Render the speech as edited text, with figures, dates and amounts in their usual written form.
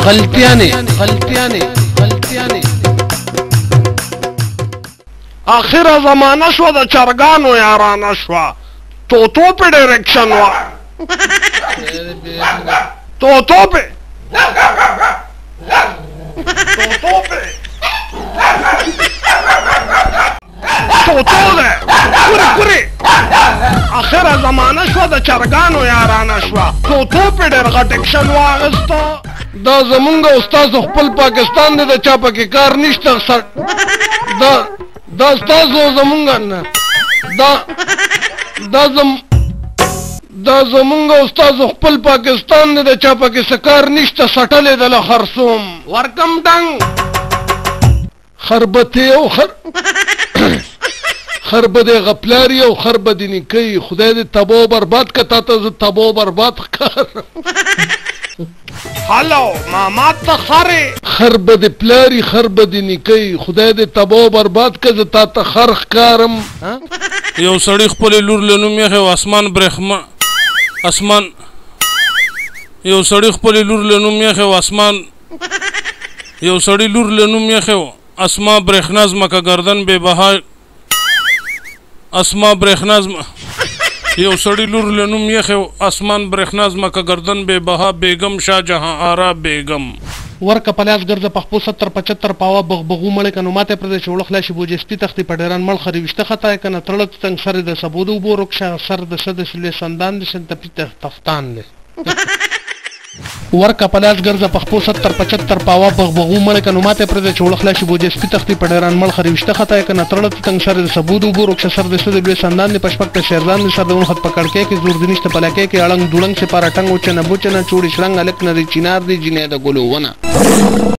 غلطیانې آخره زمانه شوه د چرګانو یارانه شوه توتو په ډایرکشن وه توتو په توتو ده کورې آخره زمانه شوه د چرګانو یارانه شوه توتو په ډېر غټ اکشن واغسته دا زمونږ استازو خپل پاکستان دی د چا پکې کار نشته دا ستاسو زمونږ نه دا زمونږ استازو خپل پاکستان دی د چا پکې څه کار نشته سټلې دله خرسوم ورکم ډنګ خربتې او خربدې غپلاري او خربدې نیکۍ خدای دې تباه برباد که تا ته زه تباه برباد ښکارم هلو ماما ته خرې خربدې پلاري خربدې نیکۍ خدای دې تباه برباد که زه تا ته خر ښکارم یو سړي خپلې لور له نوم یې یو سړي خپلې لور له نوم یو سړي لور له نوم یې اسما برېښنا ځمکه گردن بې بها اسما برېښنا یو سړي لور له نوم یې اسمان برېښنا ځمکه گردن بې بها بیگم شاه جهان آرا بیگم ورکه پلیاس ګرځه پخپو 70-75 پاوه بغبغو مړې که نو ماته پرېږدی چې وړه خلاصي بوجې سپي تختې په ډېران مړ خرې ویشته خطا یې که نه تړه تنګ سر د سبو د اوبو رکشه سر د څه د سلې سندان د سنتپي تفتان دی ورکه پلیاس ګرځه پخپو 70-75 پاوه بغبغو مړې که نو ماته پرېږدی چې وړه خلاصي بوجې سپي تختې په ډېران مړ خرې ویشته خطا یې که نه تړه تنګ سر د سبو د اوبو رکشه سر د څه د لوی سندان دی په شپږ ته شیرزان دی سر د اونخت په کړکۍ کې زور د نشته په لکۍ کې اړنګ دوړنګ سپاره ټنګ وچنه بوچنه چوړې شړنګ هلک نه دی چینار دی جینۍ د ګلو ونه